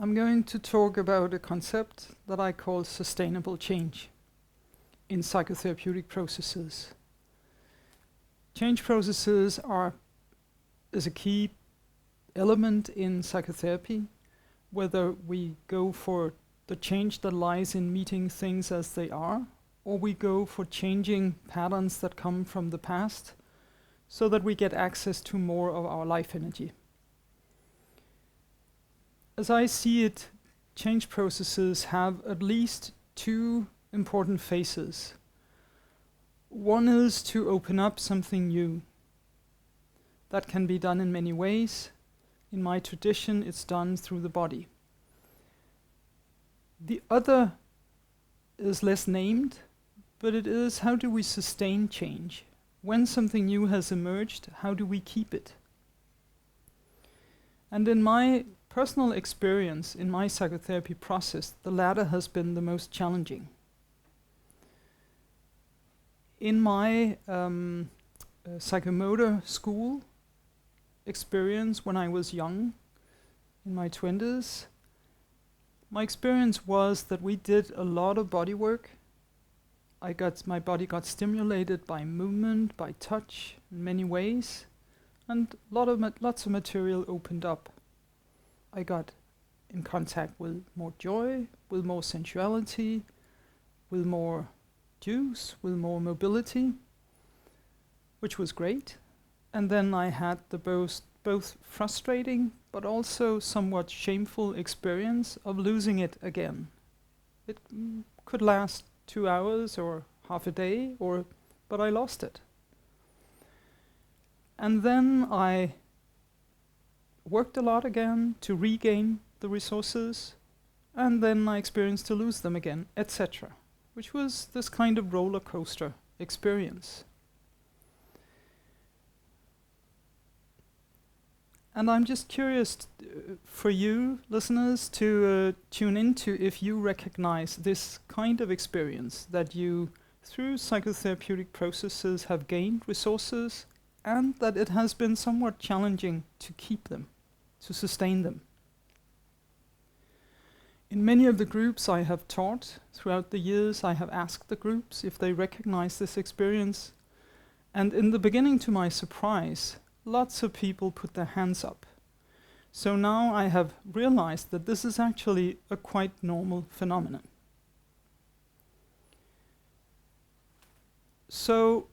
I'm going to talk about a concept that I call sustainable change in psychotherapeutic processes. Change processes is a key element in psychotherapy, whether we go for the change that lies in meeting things as they are, or we go for changing patterns that come from the past so that we get access to more of our life energy. As I see it, change processes have at least two important phases. One is to open up something new. That can be done in many ways. In my tradition, it's done through the body. The other is less named, but it is how do we sustain change? When something new has emerged, how do we keep it? And in my personal experience, in my psychotherapy process, the latter has been the most challenging. In my psychomotor school experience when I was young, in my 20s, my experience was that we did a lot of body work. My body got stimulated by movement, by touch, in many ways, and lots of material opened up. I got in contact with more joy, with more sensuality, with more juice, with more mobility, which was great. And then I had the both frustrating but also somewhat shameful experience of losing it again. It could last 2 hours or half a day, but I lost it. And then I worked a lot again to regain the resources, and then I experienced to lose them again, etc., which was this kind of roller coaster experience. And I'm just curious for you, listeners, to tune into if you recognize this kind of experience, that you, through psychotherapeutic processes, have gained resources, and that it has been somewhat challenging to keep them, to sustain them. In many of the groups I have taught throughout the years, I have asked the groups if they recognize this experience. And in the beginning, to my surprise, lots of people put their hands up. So now I have realized that this is actually a quite normal phenomenon. So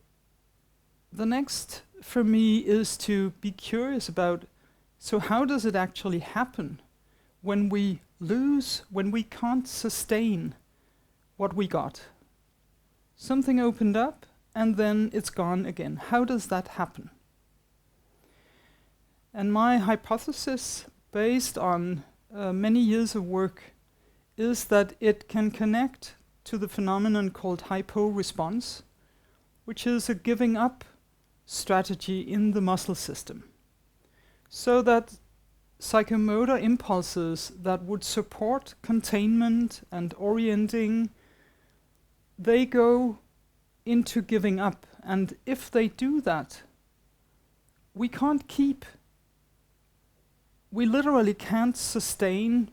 the next for me is to be curious about, so how does it actually happen when we lose, when we can't sustain what we got? Something opened up and then it's gone again. How does that happen? And my hypothesis, based on many years of work, is that it can connect to the phenomenon called hypo-response, which is a giving up strategy in the muscle system. So that psychomotor impulses that would support containment and orienting, they go into giving up. And if they do that, we literally can't sustain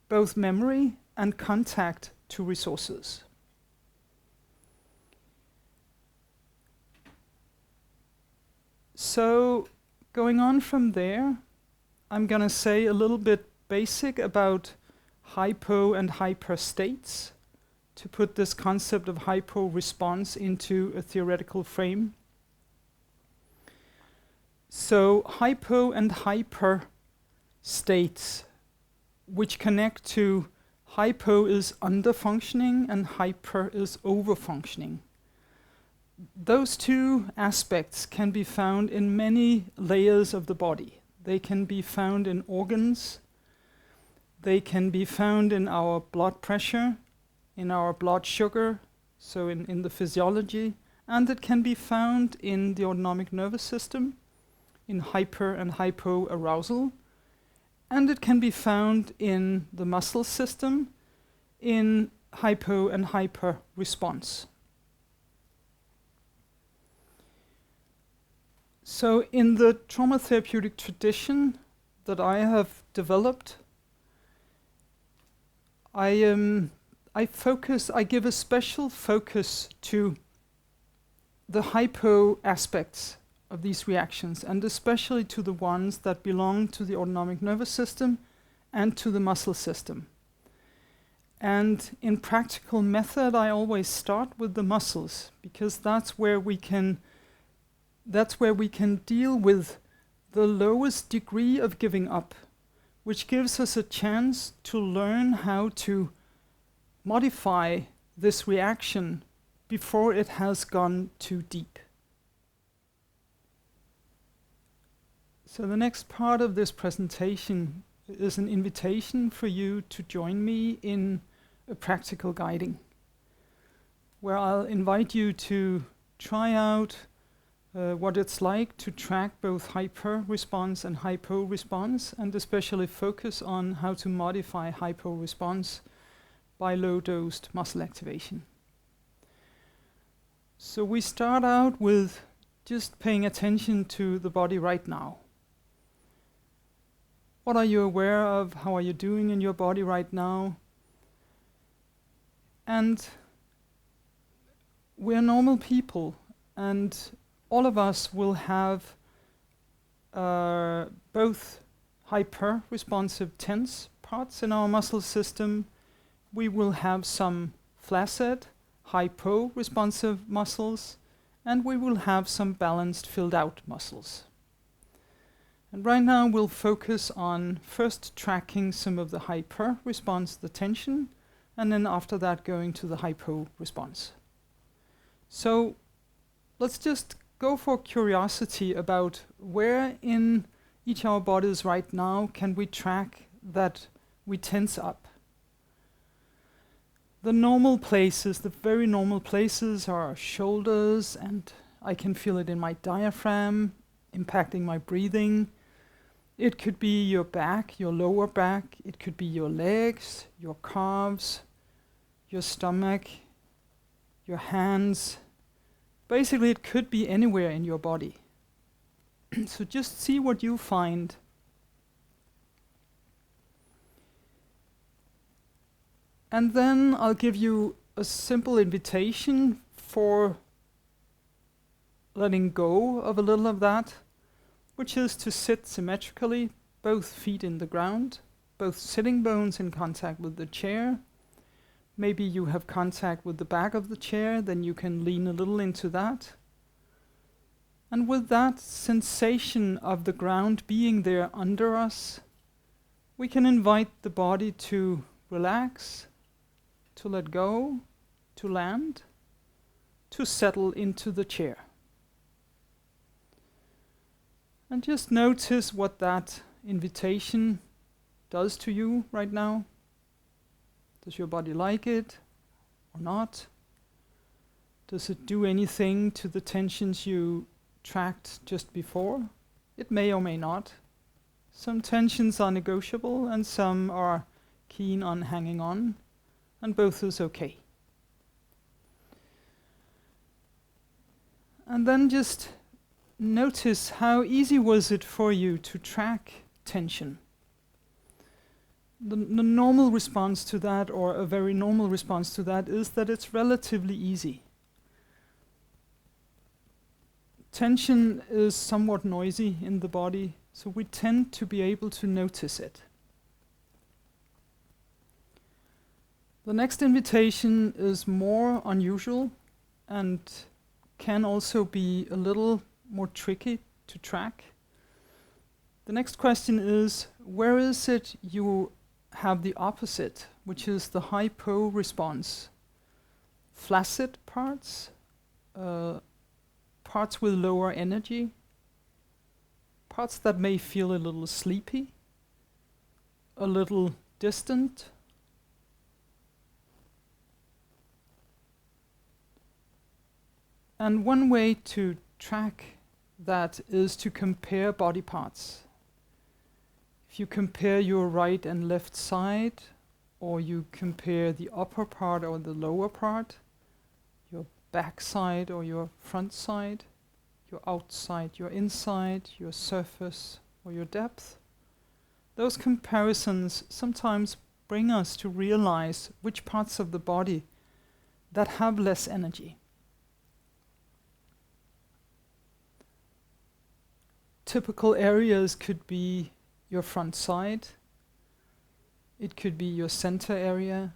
both memory and contact to resources. So going on from there, I'm going to say a little bit basic about hypo and hyper-states to put this concept of hypo-response into a theoretical frame. So hypo and hyper states, which connect to hypo is under-functioning and hyper is over-functioning. Those two aspects can be found in many layers of the body. They can be found in organs, they can be found in our blood pressure, in our blood sugar, so in the physiology, and it can be found in the autonomic nervous system, in hyper and hypo-arousal, and it can be found in the muscle system, in hypo and hyper response. So in the trauma therapeutic tradition that I have developed, I give a special focus to the hypo aspects of these reactions, and especially to the ones that belong to the autonomic nervous system and to the muscle system. And in practical method, I always start with the muscles, because that's where we can deal with the lowest degree of giving up, which gives us a chance to learn how to modify this reaction before it has gone too deep. So the next part of this presentation is an invitation for you to join me in a practical guiding, where I'll invite you to try out what it's like to track both hyper-response and hypo-response, and especially focus on how to modify hypo-response by low-dosed muscle activation. So we start out with just paying attention to the body right now. What are you aware of? How are you doing in your body right now? And we're normal people, and all of us will have both hyper-responsive tense parts in our muscle system. We will have some flaccid, hypo-responsive muscles, and we will have some balanced, filled-out muscles. And right now we'll focus on first tracking some of the hyper-response, the tension, and then after that going to the hypo-response. So let's just go for curiosity about where in each of our bodies right now can we track that we tense up. The normal places, the very normal places, are our shoulders, and I can feel it in my diaphragm, impacting my breathing. It could be your back, your lower back. It could be your legs, your calves, your stomach, your hands. Basically, it could be anywhere in your body. So just see what you find. And then I'll give you a simple invitation for letting go of a little of that, which is to sit symmetrically, both feet in the ground, both sitting bones in contact with the chair. Maybe you have contact with the back of the chair, then you can lean a little into that. And with that sensation of the ground being there under us, we can invite the body to relax, to let go, to land, to settle into the chair. And just notice what that invitation does to you right now. Does your body like it or not? Does it do anything to the tensions you tracked just before? It may or may not. Some tensions are negotiable and some are keen on hanging on, and both is okay. And then just notice how easy was it for you to track tension. The normal response to that, or a very normal response to that, is that it's relatively easy. Tension is somewhat noisy in the body, so we tend to be able to notice it. The next invitation is more unusual and can also be a little more tricky to track. The next question is, where is it you have the opposite, which is the hypo-response? Flaccid parts, parts with lower energy, parts that may feel a little sleepy, a little distant. And one way to track that is to compare body parts. If you compare your right and left side, or you compare the upper part or the lower part, your back side or your front side, your outside, your inside, your surface or your depth, those comparisons sometimes bring us to realize which parts of the body that have less energy. Typical areas could be your front side, it could be your center area,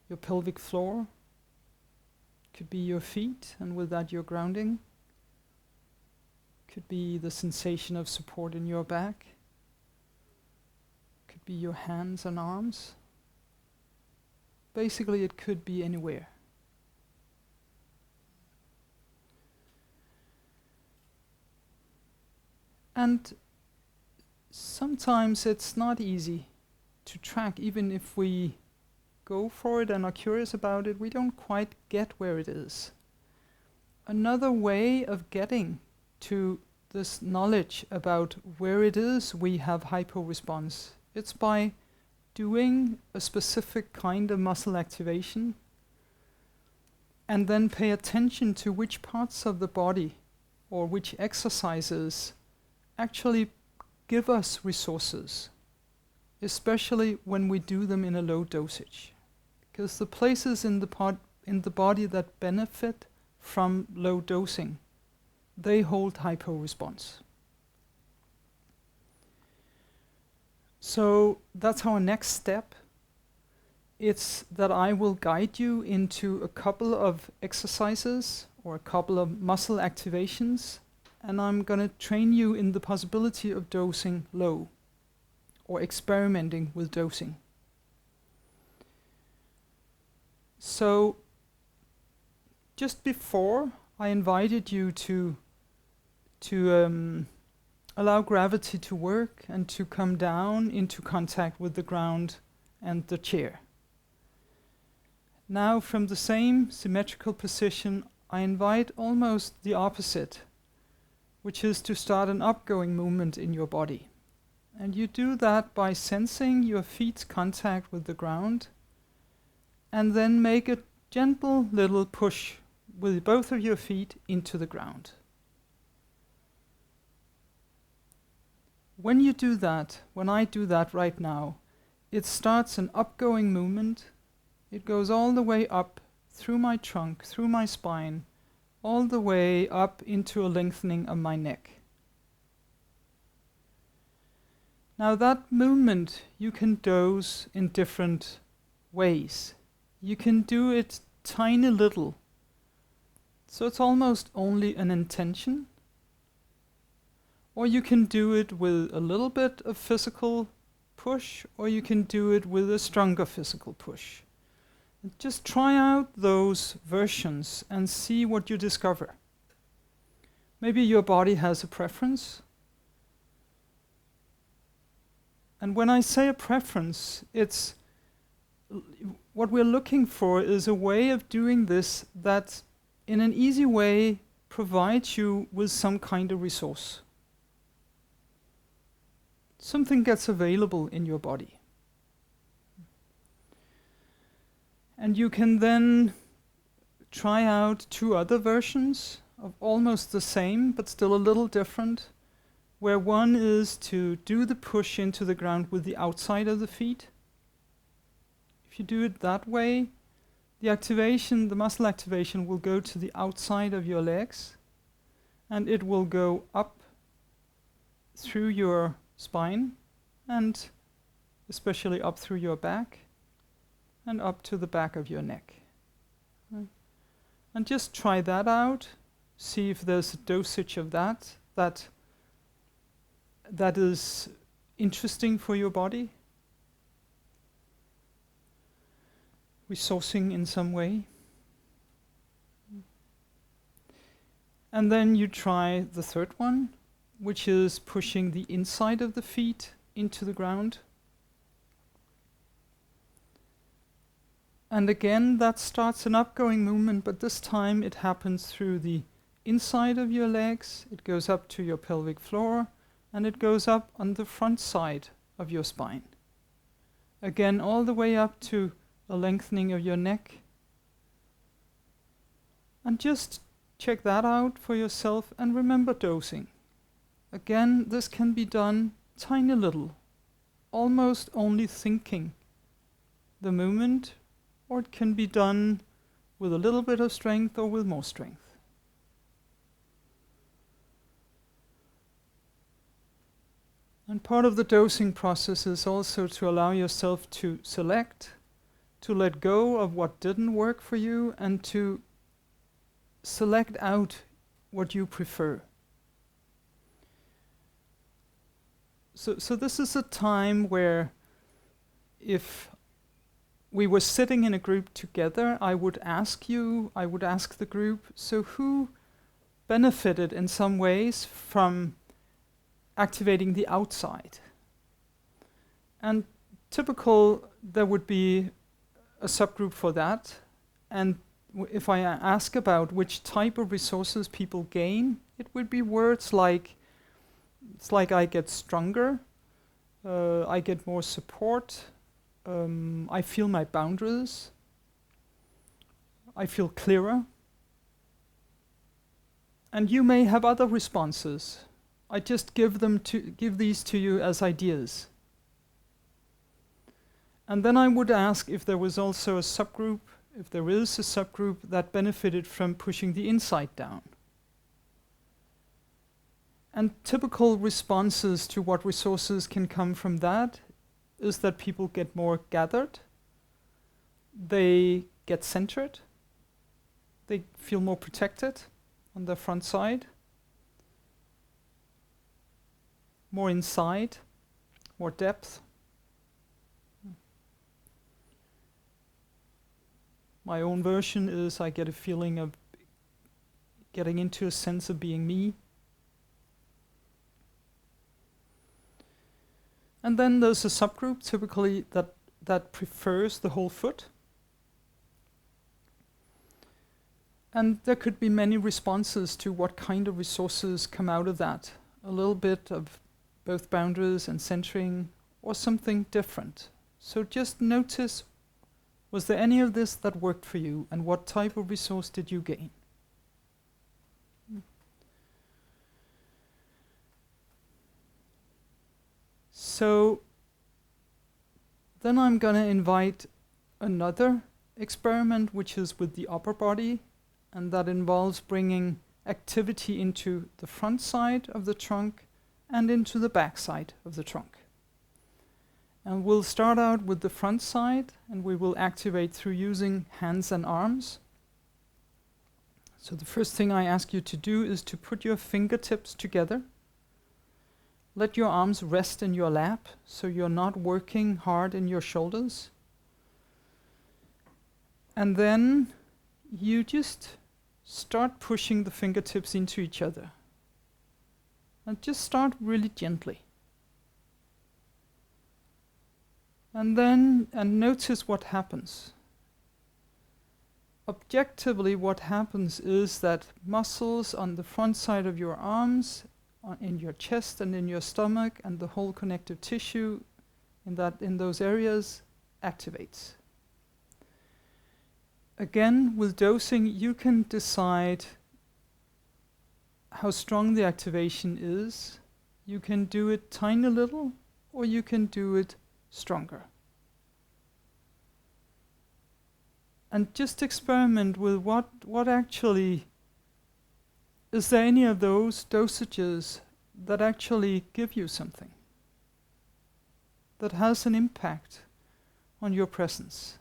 your pelvic floor, it could be your feet, and with that your grounding. Could be the sensation of support in your back. Could be your hands and arms. Basically, it could be anywhere. And sometimes it's not easy to track, even if we go for it and are curious about it, we don't quite get where it is. Another way of getting to this knowledge about where it is we have hypo-response, it's by doing a specific kind of muscle activation and then pay attention to which parts of the body or which exercises actually give us resources, especially when we do them in a low dosage. Because the places in the body that benefit from low dosing, they hold hypo-response. So that's our next step. It's that I will guide you into a couple of exercises or a couple of muscle activations, and I'm going to train you in the possibility of dosing low or experimenting with dosing. So just before, I invited you to allow gravity to work and to come down into contact with the ground and the chair. Now, from the same symmetrical position, I invite almost the opposite, which is to start an upgoing movement in your body. And you do that by sensing your feet's contact with the ground, and then make a gentle little push with both of your feet into the ground. When you do that, when I do that right now, it starts an upgoing movement. It goes all the way up through my trunk, through my spine, all the way up into a lengthening of my neck. Now that movement you can dose in different ways. You can do it tiny little, so it's almost only an intention. Or you can do it with a little bit of physical push, or you can do it with a stronger physical push. And just try out those versions and see what you discover. Maybe your body has a preference. And when I say a preference, it's what we're looking for is a way of doing this that in an easy way provides you with some kind of resource. Something gets available in your body. And you can then try out two other versions of almost the same, but still a little different, where one is to do the push into the ground with the outside of the feet. If you do it that way, the activation, the muscle activation will go to the outside of your legs, and it will go up through your spine, and especially up through your back, and up to the back of your neck. And just try that out, see if there's a dosage of that is interesting for your body, resourcing in some way. And then you try the third one, which is pushing the inside of the feet into the ground. And again, that starts an upgoing movement, but this time it happens through the inside of your legs, it goes up to your pelvic floor, and it goes up on the front side of your spine. Again, all the way up to a lengthening of your neck. And just check that out for yourself and remember dosing. Again, this can be done tiny little, almost only thinking the movement, or it can be done with a little bit of strength or with more strength. And part of the dosing process is also to allow yourself to select, to let go of what didn't work for you, and to select out what you prefer. So this is a time where if we were sitting in a group together, I would ask the group, so who benefited in some ways from activating the outside? And typical, there would be a subgroup for that. And if I ask about which type of resources people gain, it would be words like, it's like I get stronger, I get more support, I feel my boundaries, I feel clearer. And you may have other responses. I just give these to you as ideas. And then I would ask if there was also a subgroup, if there is a subgroup that benefited from pushing the inside down. And typical responses to what resources can come from that is that people get more gathered, they get centered, they feel more protected on their front side, more inside, more depth. My own version is I get a feeling of getting into a sense of being me. And then there's a subgroup typically that prefers the whole foot. And there could be many responses to what kind of resources come out of that. A little bit of both boundaries and centering, or something different. So just notice, was there any of this that worked for you, and what type of resource did you gain? So then I'm going to invite another experiment, which is with the upper body, and that involves bringing activity into the front side of the trunk and into the back side of the trunk. And we'll start out with the front side, and we will activate through using hands and arms. So the first thing I ask you to do is to put your fingertips together. Let your arms rest in your lap, so you're not working hard in your shoulders. And then you just start pushing the fingertips into each other. And just start really gently. And notice what happens. Objectively, what happens is that muscles on the front side of your arms, in your chest and in your stomach, and the whole connective tissue in those areas activates. Again, with dosing, you can decide how strong the activation is. You can do it tiny little, or you can do it stronger. And just experiment with what actually, is there any of those dosages that actually give you something, that has an impact on your presence?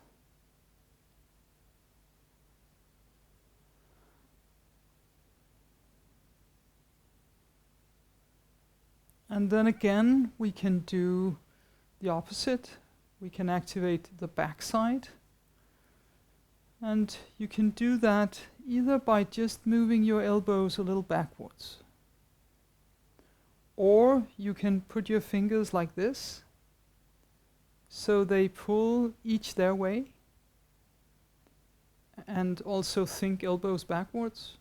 And then again, we can do the opposite. We can activate the backside. And you can do that either by just moving your elbows a little backwards. Or you can put your fingers like this, so they pull each their way. And also think elbows backwards.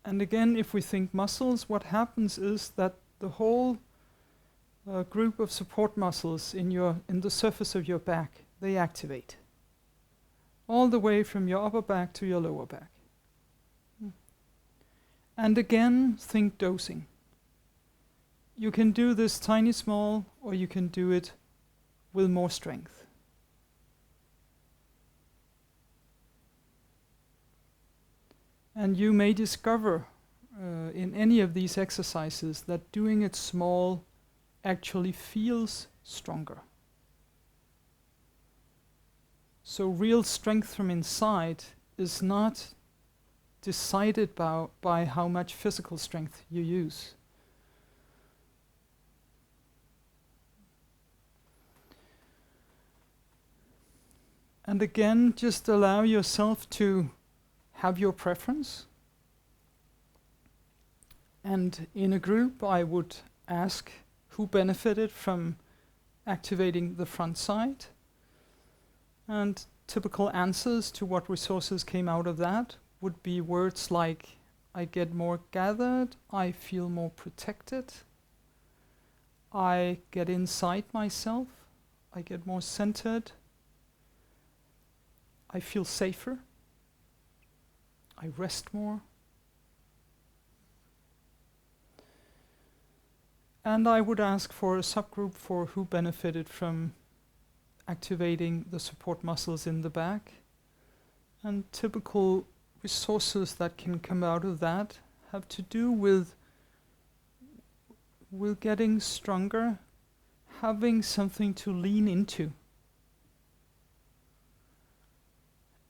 And again, if we think muscles, what happens is that the whole group of support muscles in the surface of your back, they activate. All the way from your upper back to your lower back. And again, think dosing. You can do this tiny small, or you can do it with more strength. And you may discover in any of these exercises that doing it small actually feels stronger. So real strength from inside is not decided by how much physical strength you use. And again, just allow yourself to have your preference. And in a group, I would ask who benefited from activating the front side. And typical answers to what resources came out of that would be words like, I get more gathered, I feel more protected, I get inside myself, I get more centered, I feel safer, I rest more. And I would ask for a subgroup for who benefited from activating the support muscles in the back. And typical resources that can come out of that have to do with getting stronger, having something to lean into.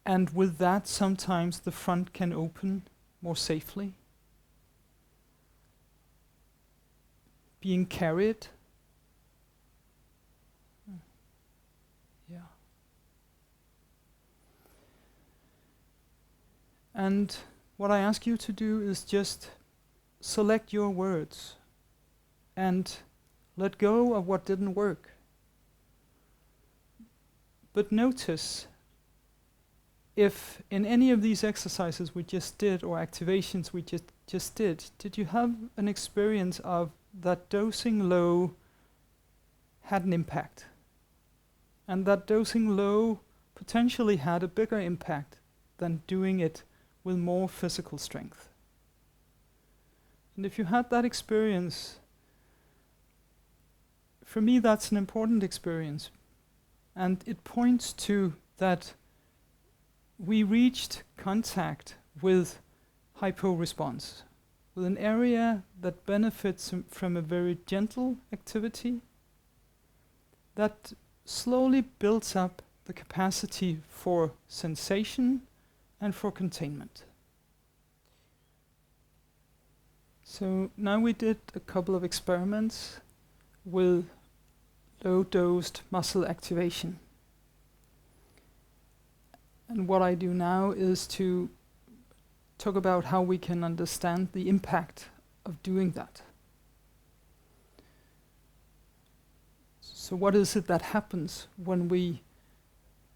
And with that, sometimes the front can open more safely. Being carried. Yeah. And what I ask you to do is just select your words and let go of what didn't work. But notice if in any of these exercises we just did or activations we just did you have an experience of that dosing low had an impact? And that dosing low potentially had a bigger impact than doing it with more physical strength. And if you had that experience, for me that's an important experience. And it points to that we reached contact with hypo-response, with an area that benefits from a very gentle activity that slowly builds up the capacity for sensation and for containment. So now we did a couple of experiments with low-dosed muscle activation. And what I do now is to talk about how we can understand the impact of doing that. So what is it that happens when we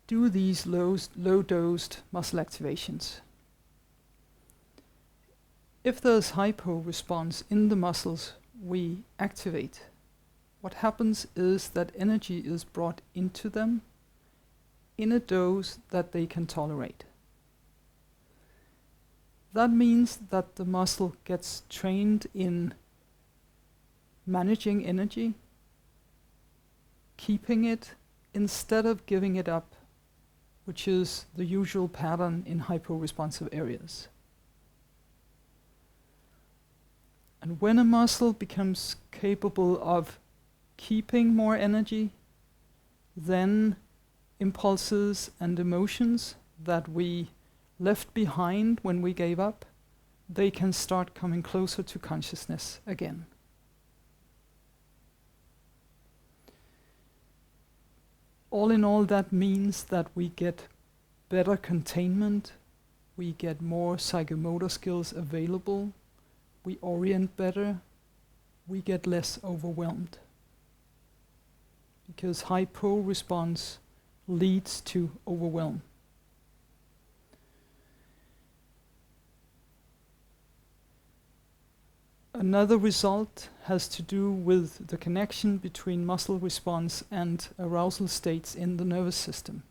do these low-dosed muscle activations? If there's hypo-response in the muscles we activate, what happens is that energy is brought into them in a dose that they can tolerate. That means that the muscle gets trained in managing energy, keeping it instead of giving it up, which is the usual pattern in hypo-responsive areas. And when a muscle becomes capable of keeping more energy, then impulses and emotions that we left behind when we gave up, they can start coming closer to consciousness again. All in all, that means that we get better containment, we get more psychomotor skills available, we orient better, we get less overwhelmed. Because hypo-response leads to overwhelm. Another result has to do with the connection between muscle response and arousal states in the nervous system.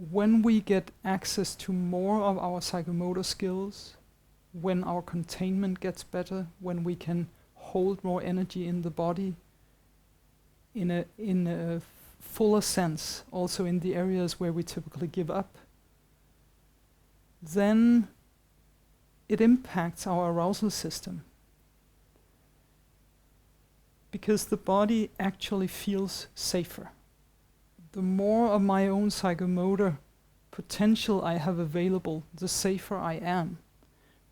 When we get access to more of our psychomotor skills, when our containment gets better, when we can hold more energy in the body in a fuller sense, also in the areas where we typically give up, then it impacts our arousal system. Because the body actually feels safer. The more of my own psychomotor potential I have available, the safer I am.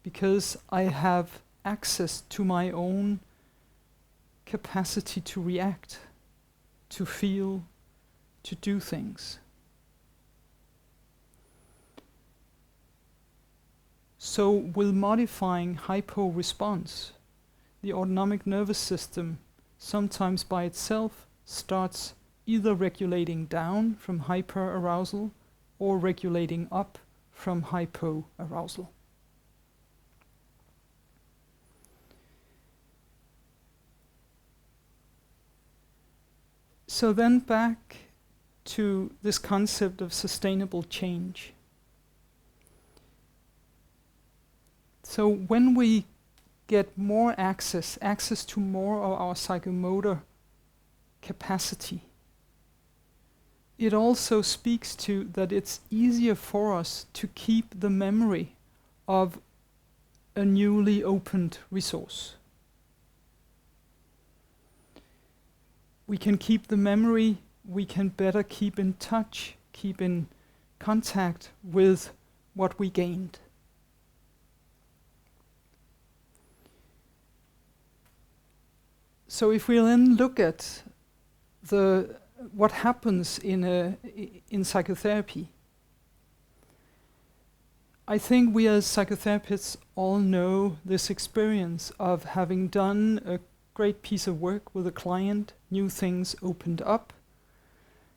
Because I have access to my own capacity to react, to feel, to do things. So with modifying hypo-response, the autonomic nervous system sometimes by itself starts either regulating down from hyper-arousal or regulating up from hypo-arousal. So then back to this concept of sustainable change. So when we get more access to more of our psychomotor capacity, it also speaks to that it's easier for us to keep the memory of a newly opened resource. We can keep the memory, we can better keep in touch, keep in contact with what we gained. So if we then look at what happens in psychotherapy, I think we as psychotherapists all know this experience of having done a great piece of work with a client, new things opened up,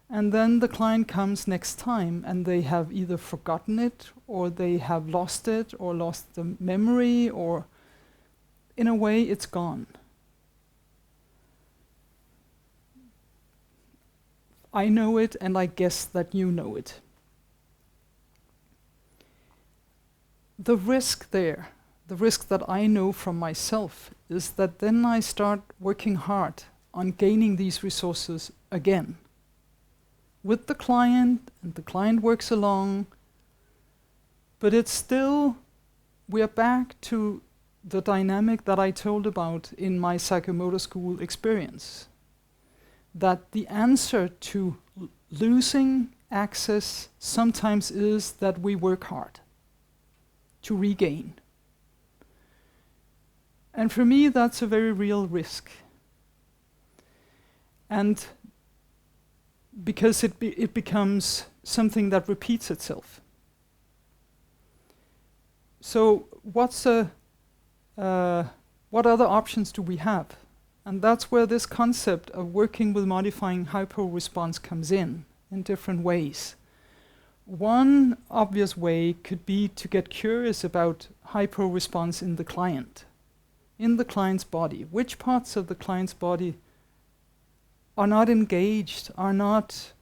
and then the client comes next time and they have either forgotten it or they have lost it or lost the memory, or in a way it's gone. I know it, and I guess that you know it. The risk there, the risk that I know from myself, is that then I start working hard on gaining these resources again with the client, and the client works along, but it's still, we are back to the dynamic that I told about in my psychomotor school experience. That the answer to losing access sometimes is that we work hard to regain. And for me, that's a very real risk. And because it becomes something that repeats itself. So what other options do we have? And that's where this concept of working with modifying hypo-response comes in different ways. One obvious way could be to get curious about hypo-response in the client's body. Which parts of the client's body are not engaged, are not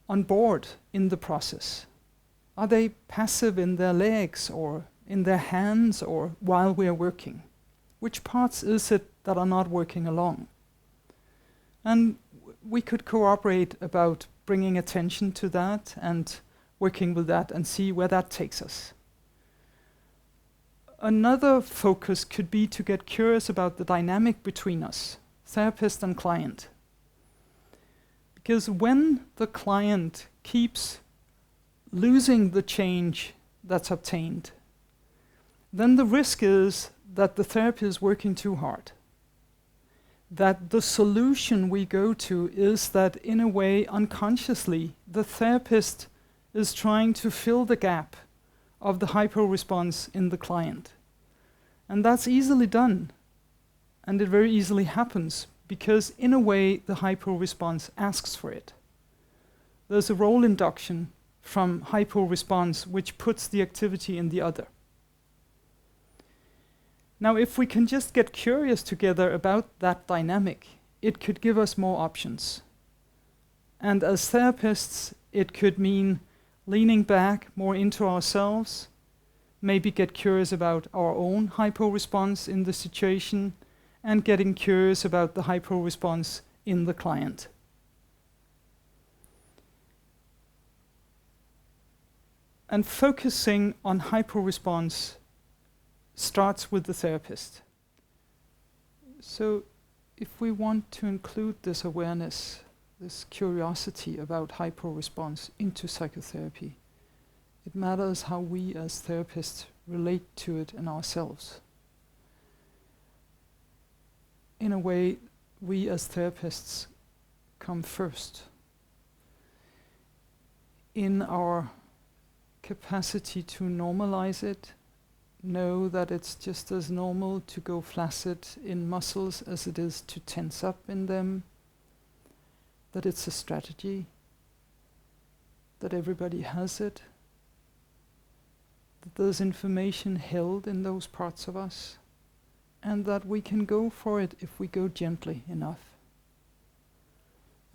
on board in the process? Are they passive in their legs or in their hands or while we are working? Which parts is it that are not working along? And we could cooperate about bringing attention to that and working with that and see where that takes us. Another focus could be to get curious about the dynamic between us, therapist and client. Because when the client keeps losing the change that's obtained, then the risk is that the therapy is working too hard. That the solution we go to is that, in a way, unconsciously, the therapist is trying to fill the gap of the hypo-response in the client. And that's easily done. And it very easily happens, because in a way, the hypo-response asks for it. There's a role induction from hypo-response which puts the activity in the other. Now, if we can just get curious together about that dynamic, it could give us more options. And as therapists, it could mean leaning back more into ourselves, maybe get curious about our own hypo-response in the situation, and getting curious about the hypo-response in the client. And focusing on hypo-response starts with the therapist. So if we want to include this awareness, this curiosity about hypo-response into psychotherapy, it matters how we as therapists relate to it in ourselves. In a way, we as therapists come first in our capacity to normalize it, know that it's just as normal to go flaccid in muscles as it is to tense up in them, that it's a strategy, that everybody has it, that there's information held in those parts of us, and that we can go for it if we go gently enough.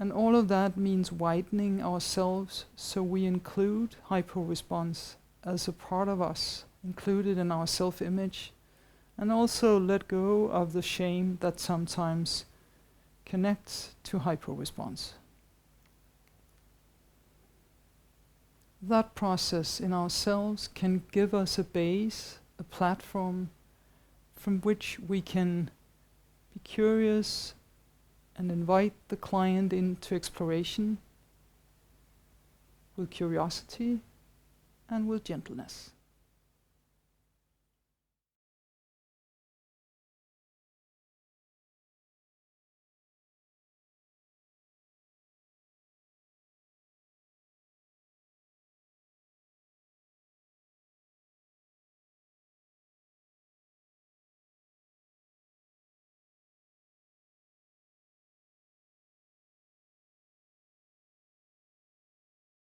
And all of that means widening ourselves so we include hypo-response as a part of us, included in our self-image, and also let go of the shame that sometimes connects to hypo-response. That process in ourselves can give us a base, a platform from which we can be curious and invite the client into exploration with curiosity and with gentleness.